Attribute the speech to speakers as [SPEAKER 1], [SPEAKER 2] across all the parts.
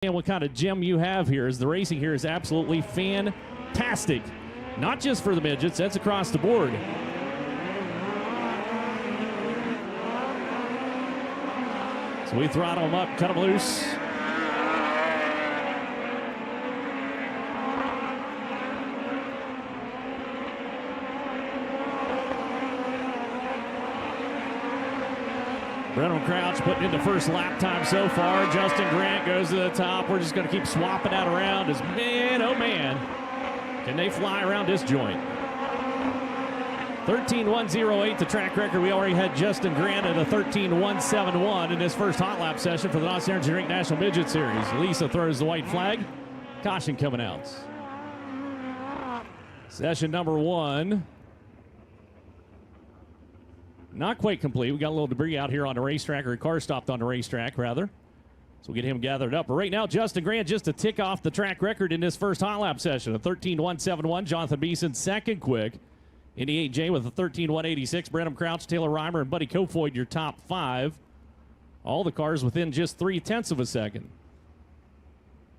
[SPEAKER 1] And what kind of gem you have here is the racing here is absolutely fantastic. Not just for the midgets, that's across the board. So we throttle them up, cut them loose. Brennan Crouch putting in the first lap time so far. Justin Grant goes to the top. We're just going to keep swapping that around as man, oh man, can they fly around this joint. 13.108 the track record. We already had Justin Grant at a 13.171 in this first hot lap session for the Nos Energy Drink National Midget Series. Lisa throws the white flag. Caution coming out. Session number one. Not quite complete. We got a little debris out here on the racetrack, or a car stopped on the racetrack, rather. So we'll get him gathered up. But right now, Justin Grant just to tick off the track record in this first hot lap session. A 13.171. Jonathan Beeson second quick in the 8J with a 13.186. Brennan Crouch, Taylor Reimer, and Buddy Kofoid, your top five. All the cars within just 0.3 of a second.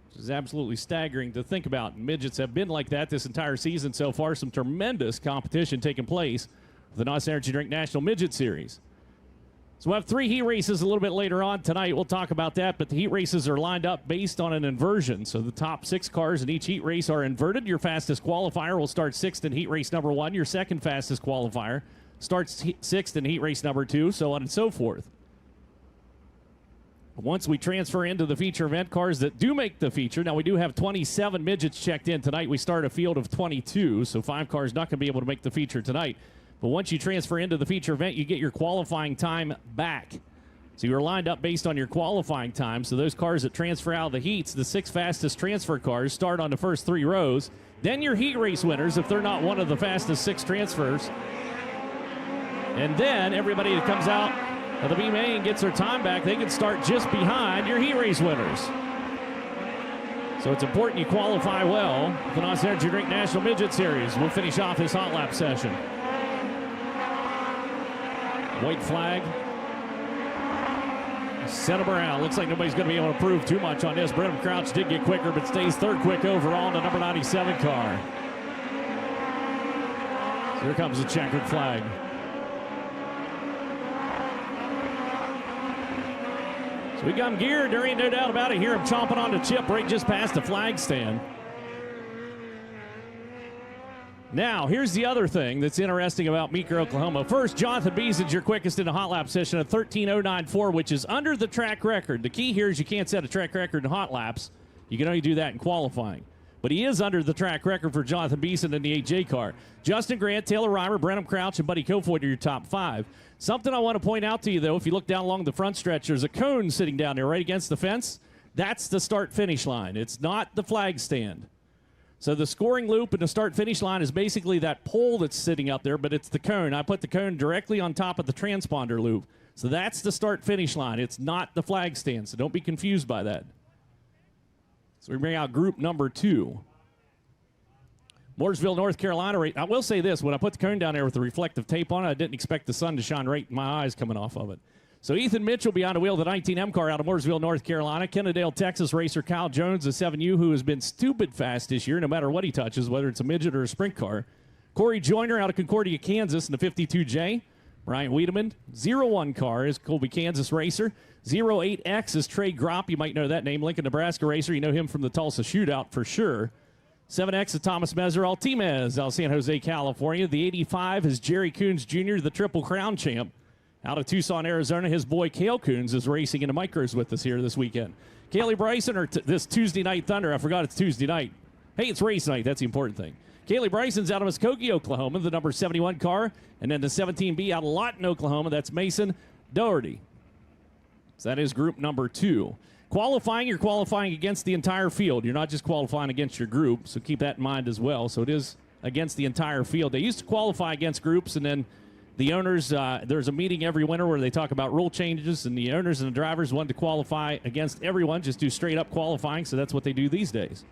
[SPEAKER 1] Which is absolutely staggering to think about. Midgets have been like that this entire season so far. Some tremendous competition taking place. The Nos Energy Drink National Midget Series. So we'll have 3 heat races a little bit later on tonight. We'll talk about that, but the heat races are lined up based on an inversion. So the top 6 cars in each heat race are inverted. Your fastest qualifier will start 6th in heat race number 1. Your second fastest qualifier starts 6th in heat race number 2, so on and so forth. Once we transfer into the feature event cars that do make the feature, now we do have 27 midgets checked in tonight. We start a field of 22, so 5 cars not going to be able to make the feature tonight. But once you transfer into the feature event, you get your qualifying time back. So you're lined up based on your qualifying time. So those cars that transfer out of the heats, the 6 fastest transfer cars, start on the first 3 rows. Then your heat race winners, if they're not one of the fastest 6 transfers. And then everybody that comes out of the B main and gets their time back, they can start just behind your heat race winners. So it's important you qualify well for the Nos Energy Drink National Midget Series. We'll finish off this hot lap session. White flag. Sent him around. Looks like nobody's going to be able to prove too much on this. Brennan Crouch did get quicker, but stays 3rd quick overall in the number 97 car. So here comes the checkered flag. So we got him geared. There ain't no doubt about it. Hear him chomping on the chip right just past the flag stand. Now, here's the other thing that's interesting about Meeker, Oklahoma. First, Jonathan Beeson's your quickest in a hot lap session at 13.094, which is under the track record. The key here is you can't set a track record in hot laps. You can only do that in qualifying. But he is under the track record for Jonathan Beeson in the 8J car. Justin Grant, Taylor Reimer, Brennan Crouch, and Buddy Kofoid are your top 5. Something I want to point out to you, though, if you look down along the front stretch, there's a cone sitting down there right against the fence. That's the start-finish line. It's not the flag stand. So the scoring loop and the start-finish line is basically that pole that's sitting up there, but it's the cone. I put the cone directly on top of the transponder loop. So that's the start-finish line. It's not the flag stand, so don't be confused by that. So we bring out group number 2. Mooresville, North Carolina. I will say this. When I put the cone down there with the reflective tape on it, I didn't expect the sun to shine right in my eyes coming off of it. So Ethan Mitchell behind the wheel of the 19M car out of Mooresville, North Carolina. Kennedale, Texas racer Kyle Jones, the 7U, who has been stupid fast this year, no matter what he touches, whether it's a midget or a sprint car. Corey Joyner out of Concordia, Kansas in the 52J. Brian Wiedemann, 01 car is Colby, Kansas racer. 08X is Trey Gropp. You might know that name. Lincoln, Nebraska racer. You know him from the Tulsa Shootout for sure. 7X is Thomas Mezer Altimez out of San Jose, California. The 85 is Jerry Coons Jr., the Triple Crown champ. Out of Tucson, Arizona, his boy Cale Coons is racing in the micros with us here this weekend. Kaylee Bryson, or this Tuesday Night Thunder. I forgot it's Tuesday night. Hey, it's race night. That's the important thing. Kaylee Bryson's out of Muskogee, Oklahoma, the number 71 car. And then the 17B out of Lawton, Oklahoma. That's Mason Doherty. So that is group number 2. Qualifying, you're qualifying against the entire field. You're not just qualifying against your group, so keep that in mind as well. So it is against the entire field. They used to qualify against groups, and then the owners, there's a meeting every winter where they talk about rule changes, and the owners and the drivers want to qualify against everyone, just do straight-up qualifying, so that's what they do these days.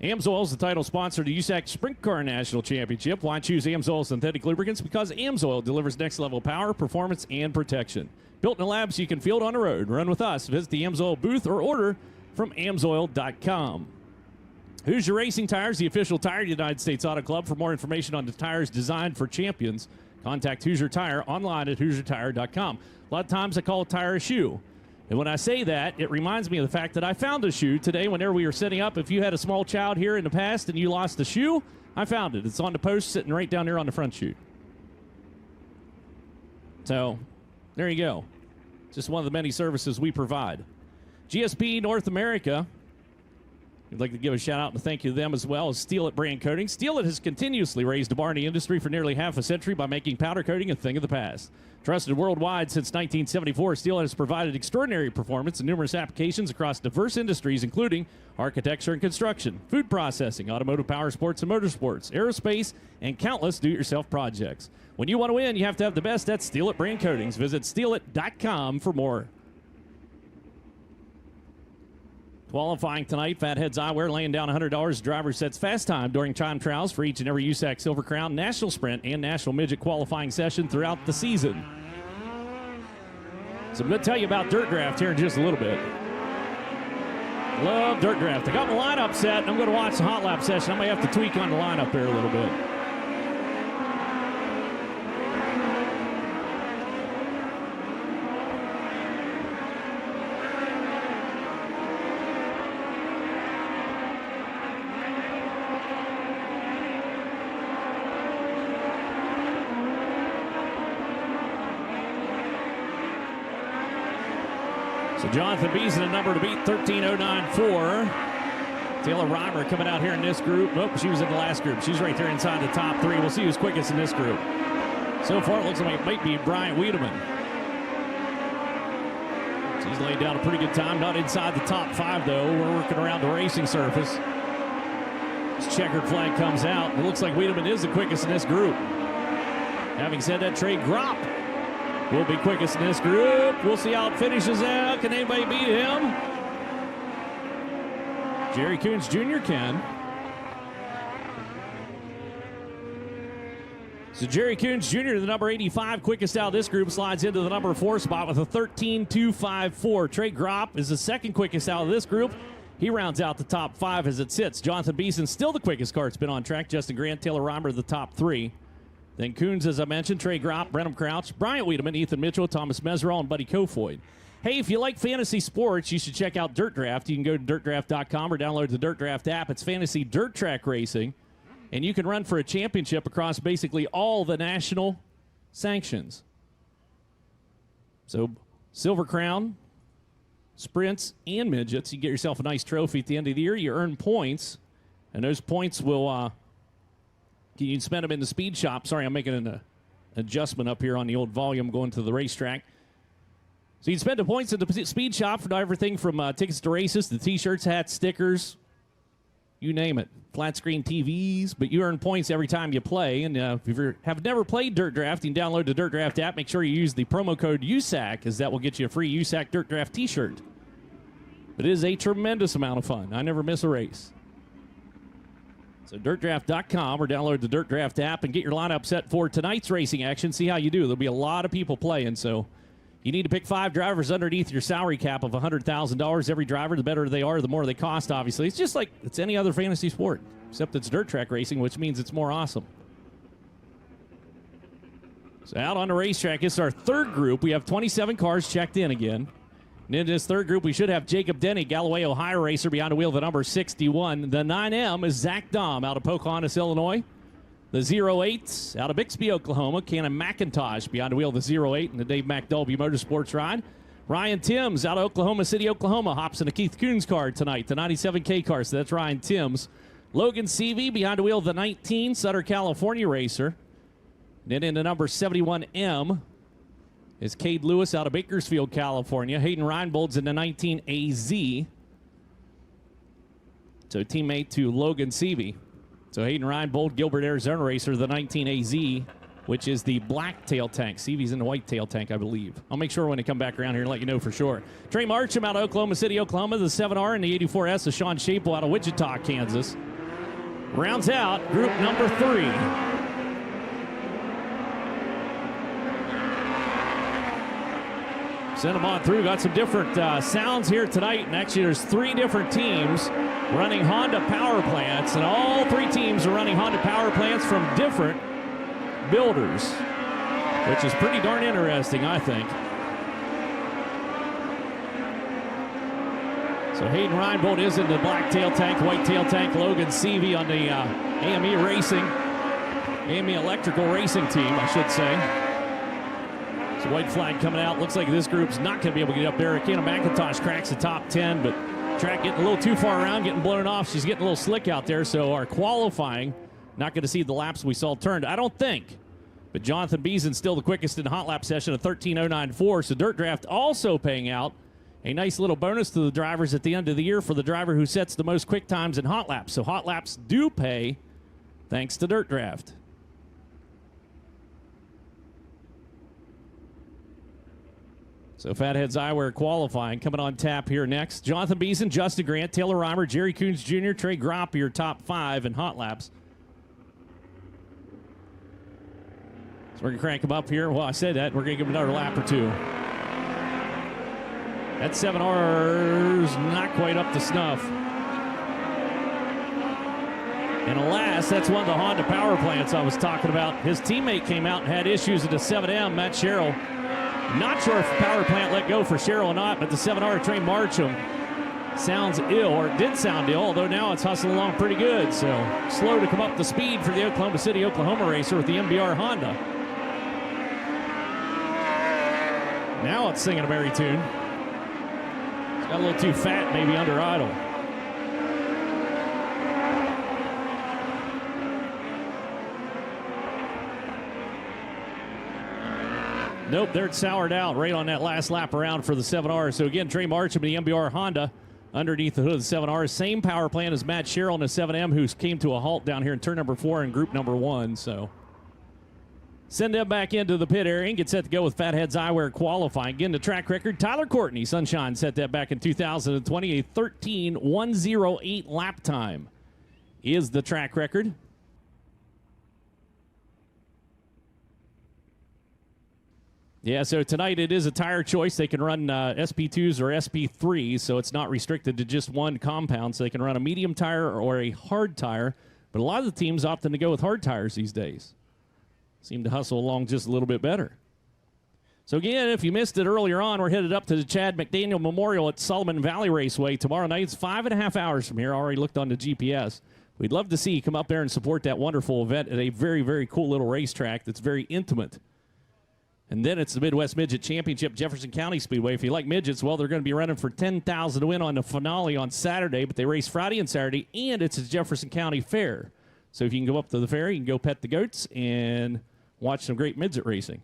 [SPEAKER 1] AMSOIL is the title sponsor of the USAC Sprint Car National Championship. Why choose AMSOIL synthetic lubricants? Because AMSOIL delivers next-level power, performance, and protection. Built in a lab so you can feel it on the road. Run with us. Visit the AMSOIL booth or order from AMSOIL.com. Hoosier Racing Tires, the official tire of the United States Auto Club. For more information on the tires designed for champions, contact Hoosier Tire online at HoosierTire.com. A lot of times I call a tire a shoe. And when I say that, it reminds me of the fact that I found a shoe today whenever we were setting up. If you had a small child here in the past and you lost a shoe, I found it. It's on the post sitting right down there on the front chute. So, there you go. Just one of the many services we provide. GSP North America, we'd like to give a shout out and thank you to them as well as Steel It Brand Coating. Steel It has continuously raised the bar in the industry for nearly half a century by making powder coating a thing of the past. Trusted worldwide since 1974, Steel It has provided extraordinary performance in numerous applications across diverse industries, including architecture and construction, food processing, automotive power sports and motorsports, aerospace, and countless do-it-yourself projects. When you want to win, you have to have the best at Steel It Brand Coatings. Visit steelit.com for more. Qualifying tonight, Fatheads Eyewear laying down $100. Driver sets fast time during time trials for each and every USAC Silver Crown, National Sprint, and National Midget qualifying session throughout the season. So I'm going to tell you about Dirt Draft here in just a little bit. Love Dirt Draft. I got my lineup set, and I'm going to watch the hot lap session. I may have to tweak on the lineup here a little bit. So Jonathan Beeson, a number to beat, 13.094. Taylor Reimer coming out here in this group. Nope, she was in the last group. She's right there inside the top three. We'll see who's quickest in this group. So far, it looks like it might be Bryant Wiedemann. She's laid down a pretty good time. Not inside the top five, though. We're working around the racing surface. This checkered flag comes out. It looks like Wiedemann is the quickest in this group. Having said that, Trey Gropp will be quickest in this group. We'll see how it finishes out. Can anybody beat him? Jerry Coons Jr. can. So Jerry Coons Jr., the number 85, quickest out of this group, slides into the number 4 spot with a 13.254. Trey Gropp is the second quickest out of this group. He rounds out the top 5 as it sits. Jonathan Beeson still the quickest car. It's been on track. Justin Grant, Taylor Reimer, the top 3. Then Coons, as I mentioned, Trey Gropp, Brenham Crouch, Bryant Wiedemann, Ethan Mitchell, Thomas Meserol, and Buddy Kofoid. Hey, if you like fantasy sports, you should check out Dirt Draft. You can go to dirtdraft.com or download the Dirt Draft app. It's fantasy dirt track racing, and you can run for a championship across basically all the national sanctions. So, Silver Crown, sprints, and midgets. You get yourself a nice trophy at the end of the year. You earn points, and those points will you can spend them in the speed shop. Sorry, I'm making an adjustment up here on the old volume going to the racetrack. So you can spend the points at the speed shop for everything from tickets to races, the T-shirts, hats, stickers, you name it. Flat screen TVs, but you earn points every time you play. And if you have never played Dirt Draft, you can download the Dirt Draft app. Make sure you use the promo code USAC, as that will get you a free USAC Dirt Draft T-shirt. But it is a tremendous amount of fun. I never miss a race. So dirtdraft.com or download the Dirt Draft app and get your lineup set for tonight's racing action. See how you do. There'll be a lot of people playing, so you need to pick 5 drivers underneath your salary cap of $100,000. Every driver, the better they are, the more they cost, obviously. It's just like it's any other fantasy sport, except it's dirt track racing, which means it's more awesome. So out on the racetrack, it's our third group. We have 27 cars checked in again. And in this third group, we should have Jacob Denny, Galloway, Ohio racer, behind the wheel of the number 61. The 9M is Zach Dahm out of Pocahontas, Illinois. The 08 out of Bixby, Oklahoma, Cannon McIntosh behind the wheel of the 08 in the Dave McDulby Motorsports ride. Ryan Timms out of Oklahoma City, Oklahoma, hops in a Keith Coons car tonight, the 97K car, so that's Ryan Timms. Logan Seavey behind the wheel of the 19 Sutter, California racer. Then in the number 71M is Cade Lewis out of Bakersfield, California. Hayden Reinbold's in the 19 AZ. So teammate to Logan Seavey. So Hayden Reinbold, Gilbert, Arizona racer, the 19 AZ, which is the black tail tank. Seavey's in the white tail tank, I believe. I'll make sure when they come back around here and let you know for sure. Trey Marcham out of Oklahoma City, Oklahoma, the 7R and the 84S of Sean Shapel out of Wichita, Kansas. rounds out group number 3. Send them on through. Got some different sounds here tonight. And actually, there's 3 different teams running Honda power plants. And all 3 teams are running Honda power plants from different builders, which is pretty darn interesting, I think. So Hayden Reinbold is in the black tail tank, white tail tank. Logan Seavey on the AME Racing, AME Electrical Racing team, I should say. So white flag coming out. Looks like this group's not going to be able to get up there. Akina McIntosh cracks the top 10, but track getting a little too far around, getting blown off. She's getting a little slick out there, so our qualifying, not going to see the laps we saw turned, I don't think. But Jonathan Beeson still the quickest in the hot lap session, a 13:09.4. So Dirt Draft also paying out a nice little bonus to the drivers at the end of the year for the driver who sets the most quick times in hot laps. So hot laps do pay thanks to Dirt Draft. So Fatheads Eyewear qualifying coming on tap here next. Jonathan Beeson, Justin Grant, Taylor Reimer, Jerry Coons Jr., Trey Gropp, your top 5 in hot laps. So we're going to crank them up here. Well, I said that. We're going to give them another lap or 2. That 7R's not quite up to snuff. And alas, that's one of the Honda power plants I was talking about. His teammate came out and had issues at the 7M, Matt Sherrill. Not sure if the power plant let go for Sherrill or not, but the 7R Trey Marcham sounds ill, or it did sound ill, although now it's hustling along pretty good. So slow to come up to speed for the Oklahoma City, Oklahoma racer with the MBR Honda. Now it's singing a merry tune. It's got a little too fat, maybe under idle. Nope, they're soured out right on that last lap around for the 7R. So again, Trey Marcham and the MBR Honda underneath the hood of the 7R. Same power plant as Matt Sherrill and the 7M, who came to a halt down here in turn number 4 in group number 1. So send them back into the pit area and get set to go with Fatheads Eyewear qualifying. Again, the track record, Tyler Courtney, Sunshine, set that back in 2020. A 13:108 lap time is the track record. Yeah, so tonight it is a tire choice. They can run SP2s or SP3s, so it's not restricted to just one compound. So they can run a medium tire or a hard tire. But a lot of the teams opting to go with hard tires these days. Seem to hustle along just a little bit better. So again, if you missed it earlier on, we're headed up to the Chad McDaniel Memorial at Solomon Valley Raceway tomorrow night. It's 5.5 hours from here. I already looked on the GPS. We'd love to see you come up there and support that wonderful event at a very, very cool little racetrack that's very intimate. And then it's the Midwest Midget Championship, Jefferson County Speedway. If you like midgets, well, they're going to be running for $10,000 to win on the finale on Saturday, but they race Friday and Saturday, and it's a Jefferson County fair. So if you can go up to the fair, you can go pet the goats and watch some great midget racing.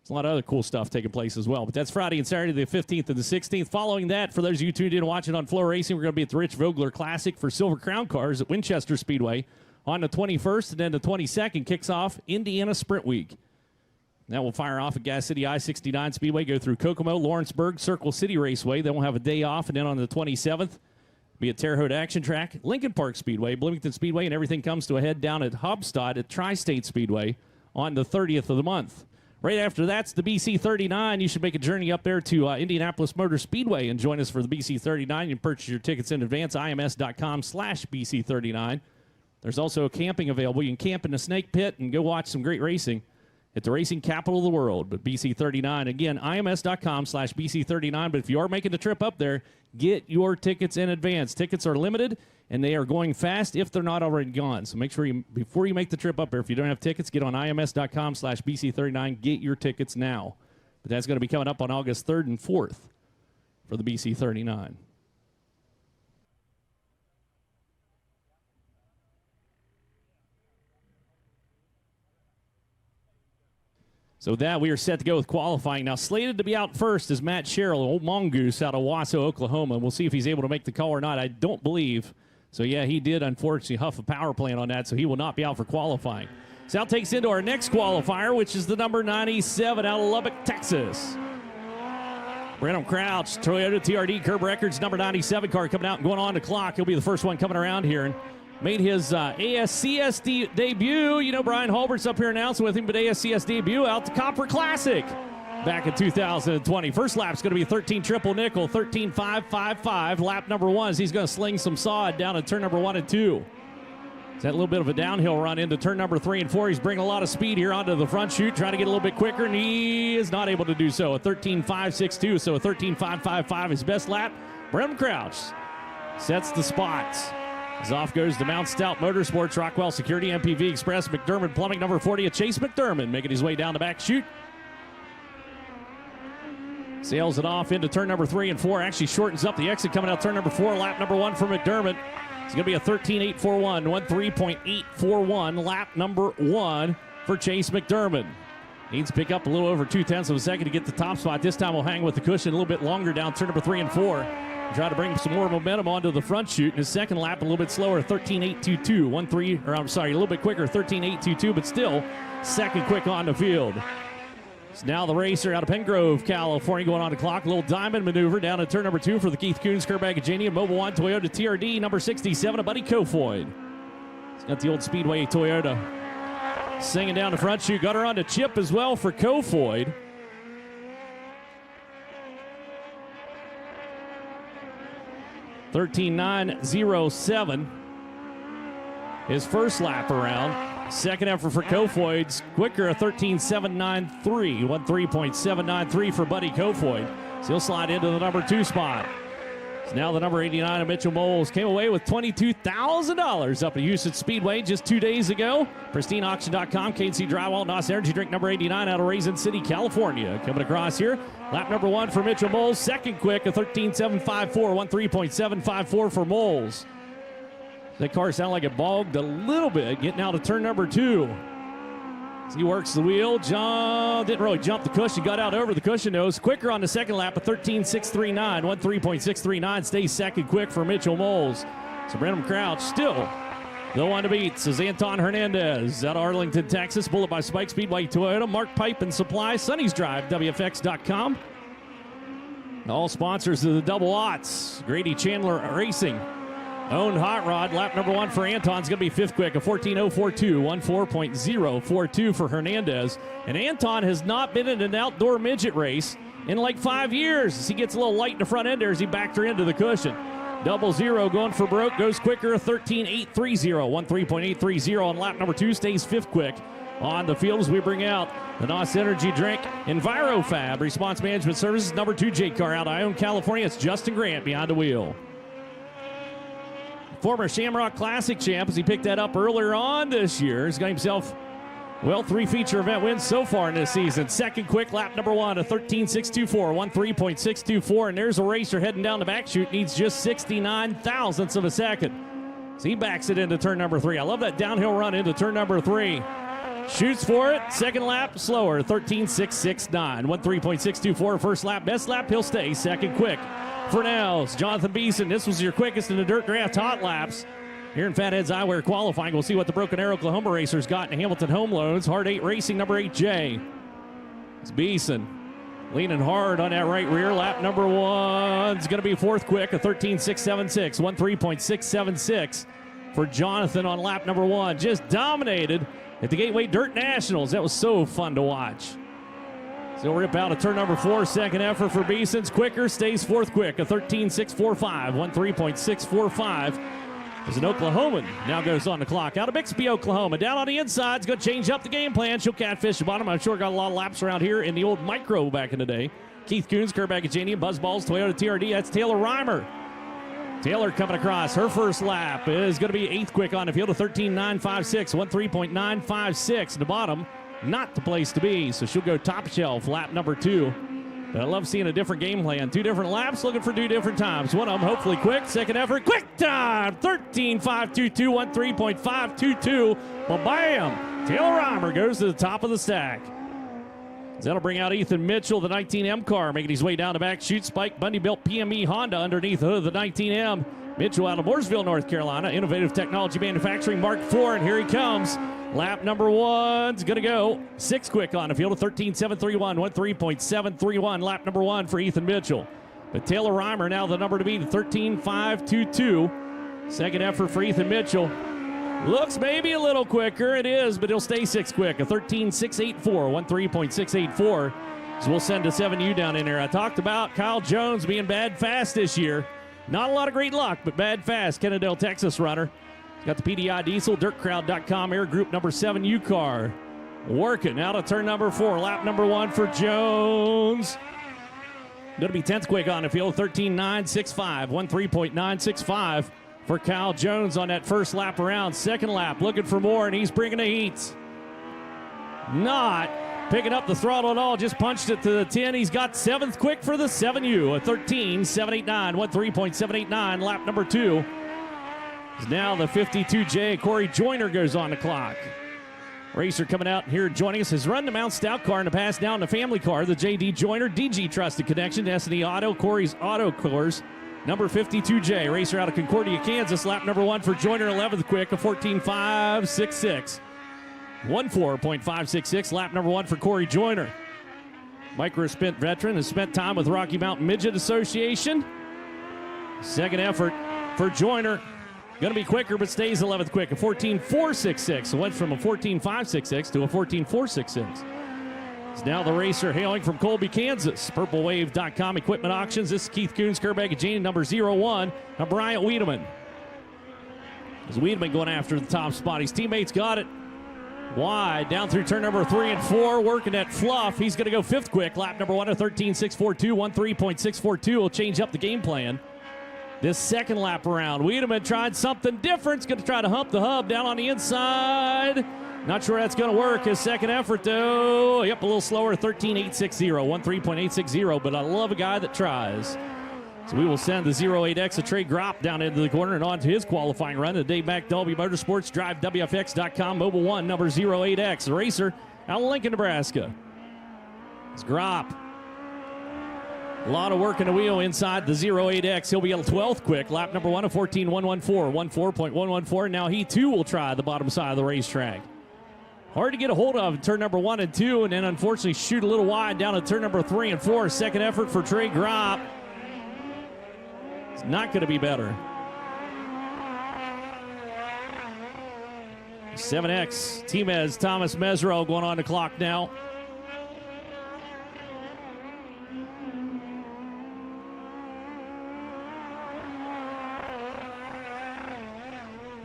[SPEAKER 1] There's a lot of other cool stuff taking place as well. But that's Friday and Saturday, the 15th and the 16th. Following that, for those of you tuned in and watching on FloRacing, we're going to be at the Rich Vogler Classic for Silver Crown Cars at Winchester Speedway on the 21st, and then the 22nd kicks off Indiana Sprint Week. That will fire off at Gas City I-69 Speedway, go through Kokomo, Lawrenceburg, Circle City Raceway. Then we'll have a day off, and then on the 27th, be at Terre Haute Action Track, Lincoln Park Speedway, Bloomington Speedway, and everything comes to a head down at Hubstadt at Tri-State Speedway on the 30th of the month. Right after that's the BC 39. You should make a journey up there to Indianapolis Motor Speedway and join us for the BC 39. You can purchase your tickets in advance, ims.com/BC 39. There's also camping available. You can camp in the Snake Pit and go watch some great racing at the racing capital of the world. But BC 39, again, ims.com/BC 39. But if you are making the trip up there, get your tickets in advance. Tickets are limited, and they are going fast if they're not already gone. So make sure you, before you make the trip up there, if you don't have tickets, get on ims.com/BC 39. Get your tickets now. But that's going to be coming up on August 3rd and 4th for the BC 39. So that we are set to go with qualifying. Now slated to be out first is Matt Sherrill, old mongoose out of Wasso, Oklahoma. We'll see if he's able to make the call or not. I don't believe. So yeah, he did unfortunately huff a power plant on that, so he will not be out for qualifying. So that takes into our next qualifier, which is the number 97 out of Lubbock, Texas. Brandon Crouch, Toyota TRD Curb Records, number 97 car coming out and going on the clock. He'll be the first one coming around here. And made his ASCS debut. You know, Brian Halbert's up here announcing with him, but ASCS debut out the Copper Classic back in 2020. First lap's going to be 13 triple nickel, 13.555. Lap number 1 as he's going to sling some sod down at turn number 1 and 2. It's that little bit of a downhill run into turn number 3 and 4. He's bringing a lot of speed here onto the front chute, trying to get a little bit quicker, and he is not able to do so. A 13.562, so a 13.555 his best lap. Brenham Crouch sets the spots. As off goes the Mount Stout Motorsports, Rockwell Security, MPV Express, McDermott Plumbing, number 40 at Chase McDermott, making his way down the back chute. Sails it off into turn number 3 and 4. Actually shortens up the exit coming out turn number 4. Lap number 1 for McDermott. It's going to be a 13.841, 13.841. Lap number 1 for Chase McDermott. Needs to pick up a little over 0.2 of a second to get the top spot. This time we'll hang with the cushion a little bit longer down turn number 3 and 4. Try to bring some more momentum onto the front chute. In his second lap, a little bit slower, 13.822, a little bit quicker, 13.822, but still second quick on the field. It's now the racer out of Pengrove, California, going on the clock. A little diamond maneuver down at turn number 2 for the Keith Kunz Kerbagajanian Mobile One Toyota TRD, number 67, a Buddy Kofoid. He's got the old Speedway Toyota singing down the front chute. Got her on the chip as well for Kofoid. $13.907 his first lap around. Second effort for Kofoid's quicker, a 13.793, 13.793 for Buddy Kofoid. So he'll slide into the number 2 spot. So now the number 89 of Mitchell Moles came away with $22,000 up at Houston Speedway just 2 days ago. PristineAuction.com, KC Drywall, NOS Energy Drink number 89 out of Raisin City, California. Coming across here, lap number 1 for Mitchell Moles. Second quick, a 13.754, 13.754 for Moles. That car sounded like it bogged a little bit, getting out of turn number 2. As he works the wheel, John didn't really jump the cushion, got out over the cushion nose. Quicker on the second lap, a 13.639, 13.639, stays second quick for Mitchell Moles. So Brenham Crouch still the one to beat is Anton Hernandez out of Arlington, Texas. Bullet by Spike Speedway Toyota, Mark Pipe and Supply, Sonny's Drive, WFX.com. All sponsors of the Double Aughts, Grady Chandler Racing. Owned Hot Rod, lap number 1 for Anton's going to be 5th quick, a 14.042, 14.042 for Hernandez. And Anton has not been in an outdoor midget race in like 5 years. As he gets a little light in the front end there as he backed her into the cushion. 00 going for broke, goes quicker, a 13.830, 13.830 on lap number 2, stays 5th quick on the field as we bring out the NOS Energy Drink EnviroFab Response Management Services, number 2 J car out of Ione, California. It's Justin Grant behind the wheel. Former Shamrock Classic champ, as he picked that up earlier on this year. He's got himself, well, 3 feature event wins so far in this season. Second quick, lap number 1, a 13.624, 13.624, and there's a racer heading down the back chute, needs just 69 thousandths of a second. So he backs it into turn number 3. I love that downhill run into turn number 3. Shoots for it, second lap, slower, 13.669, 13.624, first lap, best lap, he'll stay second quick. For now, it's Jonathan Beeson. This was your quickest in the Dirt Draft hot laps here in Fatheads Eyewear qualifying. We'll see what the Broken Arrow Oklahoma racers got in Hamilton Home Loans. Hard 8 Racing, number 8J. It's Beeson leaning hard on that right rear. Lap number 1 is going to be 4th quick, a 13.676, 13.676 for Jonathan on lap number 1. Just dominated at the Gateway Dirt Nationals. That was so fun to watch. So he'll rip out a turn number 4, second effort for Beeson's quicker, stays 4th quick, a 13.645, 13.645. As an Oklahoman now goes on the clock. Out of Bixby, Oklahoma. Down on the inside, is going to change up the game plan. She'll catfish the bottom. I'm sure got a lot of laps around here in the old micro back in the day. Keith Kunz, Kerbagajanian, Buzzballs, Toyota TRD. That's Taylor Reimer. Taylor coming across. Her first lap is going to be 8th quick on the field, a 13.956, 13.956. The bottom, not the place to be, so she'll go top shelf, lap number 2. But I love seeing a different game plan. 2 different laps, looking for 2 different times. One of them hopefully quick. Second effort, quick time, 13.522, 13.522. Well, bam, Taylor Reimer goes to the top of the stack. That'll bring out Ethan Mitchell, the 19M car, making his way down the back chute. Spike Bundy-built PME Honda underneath the hood of the 19M. Mitchell out of Mooresville, North Carolina. Innovative Technology Manufacturing, Mark IV, and here he comes. Lap number 1's going to go 6 quick on the field, a 13.731, 13.731. Lap number 1 for Ethan Mitchell. But Taylor Reimer now the number to beat, 13.522. Second effort for Ethan Mitchell. Looks maybe a little quicker. It is, but he'll stay 6 quick. A 13.684, 13.684. So we'll send a 7U down in there. I talked about Kyle Jones being bad fast this year. Not a lot of great luck, but bad fast. Kennedale, Texas runner. Got the PDI Diesel, DirtCrowd.com Air Group number 7U car. Working out of turn number 4. Lap number 1 for Jones. Going to be 10th quick on the field. 13.965, 13.965 for Kyle Jones on that first lap around. Second lap, looking for more, and he's bringing the heat. Not picking up the throttle at all, just punched it to the 10. He's got 7th quick for the 7U, a 13.789, 13.789, lap number 2. Now the 52J, Corey Joyner, goes on the clock. Racer coming out here joining us has run the Mount Stout car in the past, now in the family car, the J.D. Joyner DG Trusted Connection, S&E Auto, Corey's Auto Cores, number 52J. Racer out of Concordia, Kansas, lap number 1 for Joyner, 11th quick, a 14.566. 14.566, lap number 1 for Corey Joyner. Micro-spent veteran, has spent time with Rocky Mountain Midget Association. Second effort for Joyner. Going to be quicker, but stays 11th quick, a 14.466. So went from a 14.566 to a 14.466. It's now the racer hailing from Colby, Kansas. PurpleWave.com Equipment Auctions. This is Keith Coons, Kerbeck and Janie, number 01. Now Bryant Wiedemann. As Wiedemann going after the top spot. His teammates got it wide down through turn number 3 and 4, working that fluff. He's going to go 5th quick. Lap number 1 at 13.642, 13.642 will change up the game plan. This second lap around, Wiedemann tried something different. He's going to try to hump the hub down on the inside. Not sure that's going to work. His second effort, though, yep, a little slower, 13.860, 13.860, but I love a guy that tries. So we will send the 08X, a Trey Gropp, down into the corner and on to his qualifying run. The Dave McDolby Motorsports, drive WFX.com, Mobile 1, number 08X. The racer out of Lincoln, Nebraska. It's Gropp. A lot of work in the wheel inside the 08X. He'll be a 12th quick. Lap number 1, a 14.114, 14.114. Now he, too, will try the bottom side of the racetrack. Hard to get a hold of in turn number 1 and 2, and then unfortunately shoot a little wide down at turn number 3 and 4. Second effort for Trey Gropp. It's not going to be better. 7X, Teamez, Thomas Mesro going on the clock now.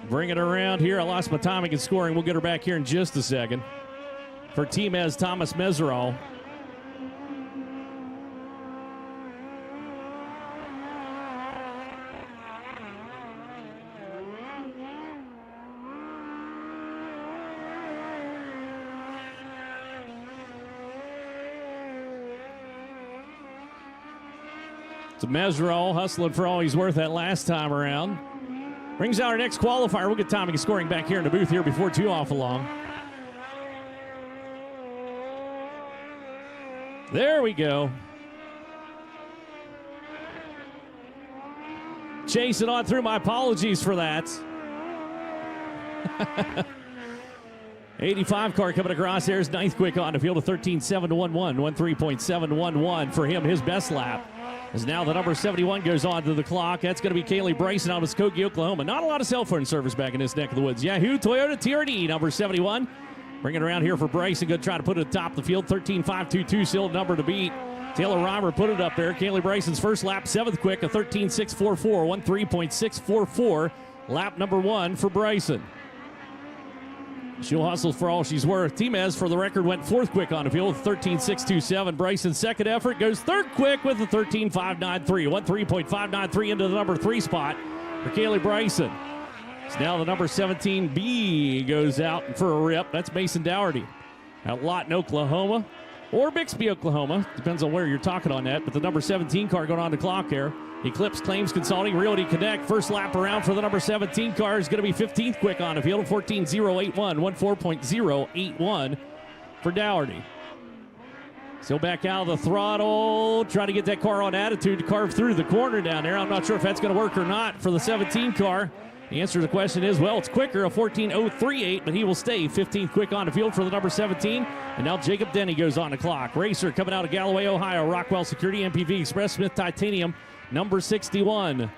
[SPEAKER 1] Bring it around here. I lost my timing and scoring. We'll get her back here in just a second. For Teamez, Thomas Meserol. So Meserol hustling for all he's worth that last time around. Brings out our next qualifier. We'll get timing and scoring back here in the booth here before too awful long. There we go. Chasing on through. My apologies for that. 85 car coming across. There's 9th quick on the field of 13.711. 13.711 for him, his best lap. As now the number 71 goes on to the clock. That's going to be Kaylee Bryson out of Skokie, Oklahoma. Not a lot of cell phone service back in this neck of the woods. Yahoo Toyota TRD, number 71. Bringing it around here for Bryson. Going to try to put it at the top of the field. 13.522 still number to beat. Taylor Reimer put it up there. Kaylee Bryson's first lap, 7th quick, a 13.644, 13.644. Lap number 1 for Bryson. She'll hustle for all she's worth. Teamez, for the record, went 4th quick on the field with 13.627. Bryson's second effort goes 3rd quick with a 13.593. 13.593 into the number 3 spot for Kaylee Bryson. So now the number 17B goes out for a rip. That's Mason Dougherty out Lawton, Oklahoma, or Bixby, Oklahoma. Depends on where you're talking on that. But the number 17 car going on the clock here. Eclipse Claims Consulting, Realty Connect. First lap around for the number 17 car is going to be 15th quick on the field, 14.081, 14.081 for Dougherty. Still back out of the throttle, trying to get that car on attitude to carve through the corner down there. I'm not sure if that's going to work or not for the 17 car. The answer to the question is, well, it's quicker, a 14.038, but he will stay 15th quick on the field for the number 17. And now Jacob Denny goes on the clock. Racer coming out of Galloway, Ohio, Rockwell Security, MPV Express, Smith Titanium, number 61.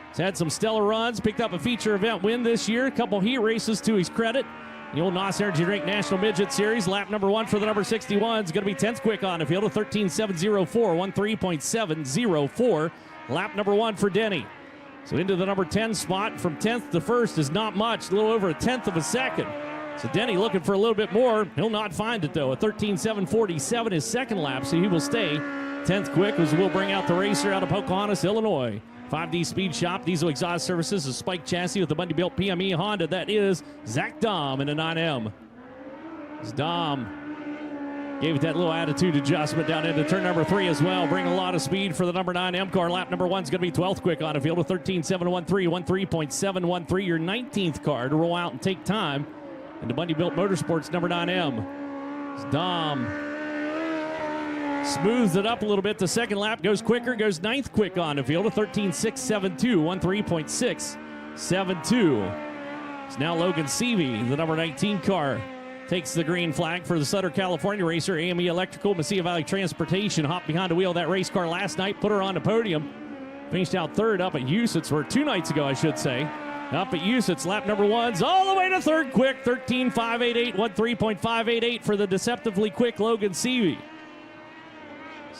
[SPEAKER 1] He's had some stellar runs, picked up a feature event win this year, a couple heat races to his credit. The old NOS Energy Drink National Midget Series, lap number 1 for the number 61 is going to be 10th quick on the field, a 13.704, 13.704. Lap number 1 for Denny. So into the number 10 spot from 10th to 1st is not much, a little over a 1/10 of a second. So Denny looking for a little bit more. He'll not find it, though. A 13.747 his second lap, so he will stay 10th quick, as we'll bring out the racer out of Pocahontas, Illinois. 5D Speed Shop, Diesel Exhaust Services, a spike chassis with the Bundy-built PME Honda. That is Zach Dom in a 9M. As Dom gave it that little attitude adjustment down into turn number 3 as well. Bring a lot of speed for the number 9M car. Lap number 1 is going to be 12th quick on the field, a 13.713, 13.713. Your 19th car to roll out and take time. And the Bundy-built Motorsports number 9M. As Dom smooths it up a little bit. The second lap goes quicker, goes 9th quick on the field, a 13.672, 13.672. It's now Logan Seavey, the number 19 car, takes the green flag for the Sutter, California racer. AME Electrical, Mesilla Valley Transportation, hopped behind the wheel of that race car last night, put her on the podium. Finished out 3rd up at USAC, or 2 nights ago, I should say. Up at USAC, lap number 1's all the way to 3rd quick, 13.588, 13.588 for the deceptively quick Logan Seavey.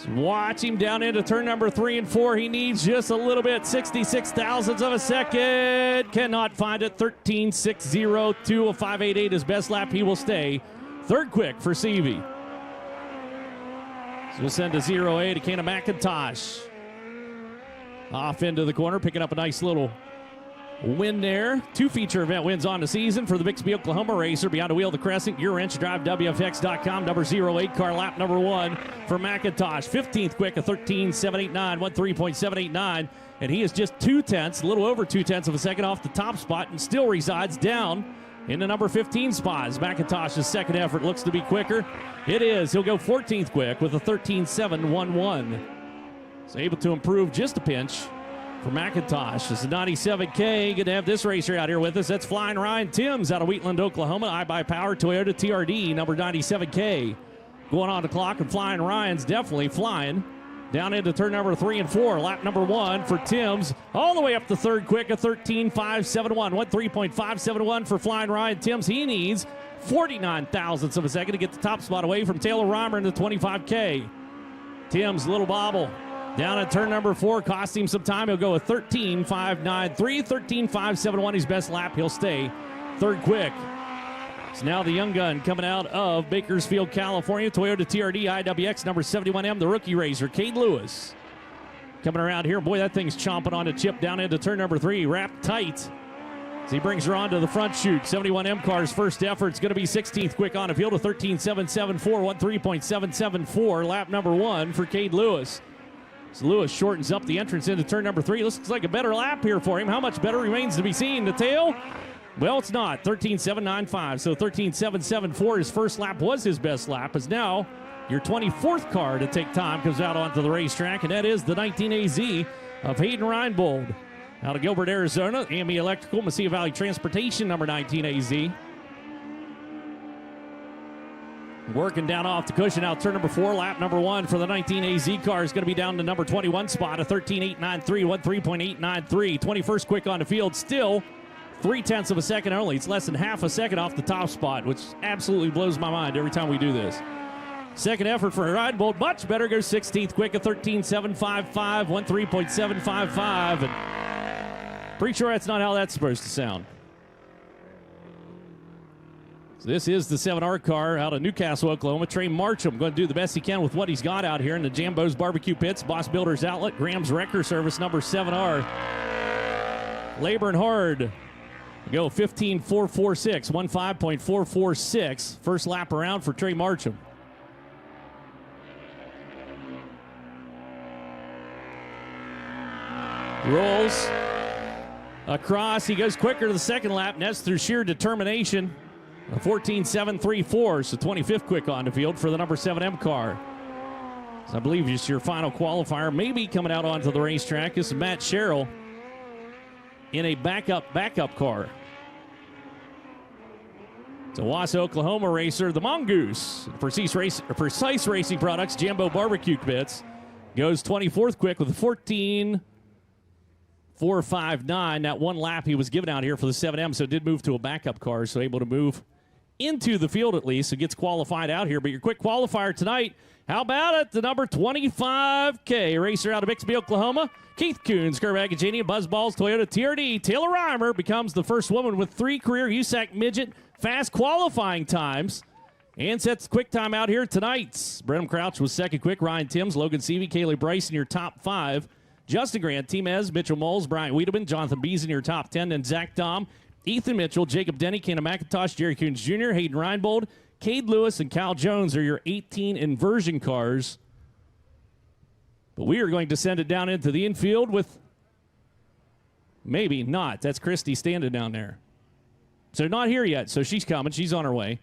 [SPEAKER 1] Watch him down into turn number 3 and 4. He needs just a little bit, 66 thousandths of a second. Cannot find it, 13.602, a 588 his best lap. He will stay 3rd quick for Seavey. So we'll send a 0-8 to Kana McIntosh. Off into the corner, picking up a nice little win there. 2 feature event wins on the season for the Bixby, Oklahoma racer. Behind the wheel of the Crescent, Gear Wrench Drive, WFX.com, number 08 car, lap number 1 for McIntosh. 15th quick, a 13.789, 13.789. And he is just 2/10, a little over 2/10 of a second off the top spot, and still resides down in the number 15 spot. As McIntosh's second effort looks to be quicker. It is. He'll go 14th quick with a 13.711. So able to improve just a pinch for McIntosh. This is 97K. Good to have this racer out here with us. That's Flying Ryan Timms out of Wheatland, Oklahoma. iBuyPower Toyota TRD, number 97K. Going on the clock, and Flying Ryan's definitely flying. Down into turn number 3 and 4. Lap number 1 for Timms. All the way up to 3rd quick, a 13.571. 13.571 for Flying Ryan Timms. He needs 49 thousandths of a second to get the top spot away from Taylor Reimer in the 25K. Timms, little bobble. Down at turn number 4, cost him some time. He'll go a 13.593, 13.571 his best lap. He'll stay 3rd quick. So now the young gun coming out of Bakersfield, California. Toyota TRD IWX number 71M, the rookie racer, Cade Lewis. Coming around here. Boy, that thing's chomping on a chip down into turn number 3. Wrapped tight as he brings her onto the front chute. 71M car's first effort is going to be 16th quick on the field, a 13.774, 13.774. Lap number 1 for Cade Lewis. So Lewis shortens up the entrance into turn number 3. Looks like a better lap here for him. How much better remains to be seen. The tail? Well, it's not. 13.795. So 13.774. His first lap was his best lap. As now your 24th car to take time comes out onto the racetrack, and that is the 19AZ of Hayden Reinbold. Out of Gilbert, Arizona. AME Electrical, Mesilla Valley Transportation, number 19AZ. Working down off the cushion out turn number 4, lap number 1 for the 19AZ car is going to be down to number 21 spot, a 13.893, 13.893. 21st quick on the field, still 0.3 of a second only. It's less than half a second off the top spot, which absolutely blows my mind every time we do this. Second effort for Reinbold, much better, goes 16th quick, a 13.755, 13.755. And pretty sure that's not how that's supposed to sound. So this is the 7R car out of Newcastle, Oklahoma. Trey Marcham going to do the best he can with what he's got out here in the Jambo's Barbecue Pits, Boss Builders Outlet, Graham's Wrecker Service, number 7R. Laboring hard. Go 15.446, 15.446. First lap around for Trey Marcham. Rolls across. He goes quicker to the second lap, and that's through sheer determination. A 14.734, so 25th quick on the field for the number 7M car. So I believe it's your final qualifier, maybe coming out onto the racetrack. This is Matt Sherrill in a backup car. It's a Wausau, Oklahoma racer, the Mongoose. Precise Racing Products, Jambo Barbecue Pits. Goes 24th quick with a 14.4 4.59. That one lap he was given out here for the 7M, so did move to a backup car, so able to move into the field at least, so gets qualified out here. But your quick qualifier tonight, how about it? The number 25K racer out of Bixby, Oklahoma, Keith Coons, Curve Agajini, Buzzballs, Toyota TRD. Taylor Reimer becomes the first woman with 3 career USAC Midget fast qualifying times and sets the quick time out here tonight. Brenham Crouch was second quick. Ryan Timms, Logan Seavey, Kaylee Bryce in your top 5. Justin Grant, Team Ez, Mitchell Moles, Brian Wiedemann, Jonathan Bees in your top 10. Then Zach Dom, Ethan Mitchell, Jacob Denny, Kenna McIntosh, Jerry Coons Jr., Hayden Reinbold, Cade Lewis, and Kyle Jones are your 18 inversion cars. But we are going to send it down into the infield with maybe not. That's Christy standing down there. So not here yet, so she's coming. She's on her way.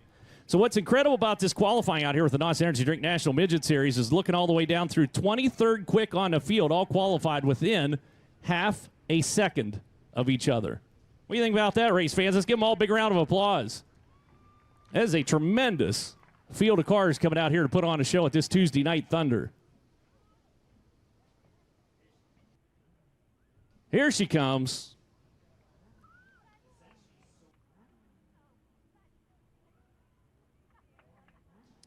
[SPEAKER 1] So what's incredible about this qualifying out here with the NOS Energy Drink National Midget Series is looking all the way down through 23rd quick on the field, all qualified within half a second of each other. What do you think about that, race fans? Let's give them all a big round of applause. That is a tremendous field of cars coming out here to put on a show at this Tuesday Night Thunder. Here she comes.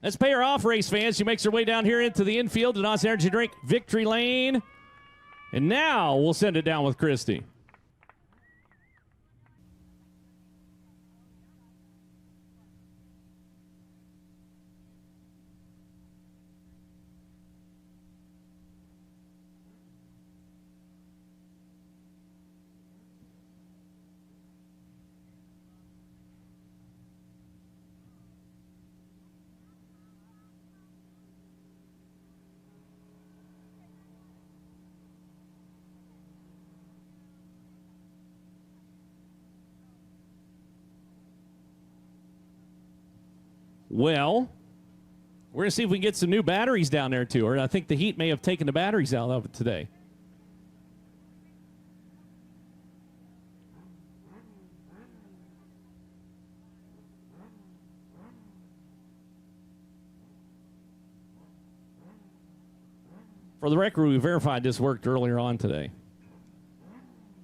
[SPEAKER 1] Let's pay her off, race fans. She makes her way down here into the infield to NOS Energy Drink Victory Lane. And now we'll send it down with Christy. Well, we're going to see if we can get some new batteries down there, too. Or I think the heat may have taken the batteries out of it today. For the record, we verified this worked earlier on today.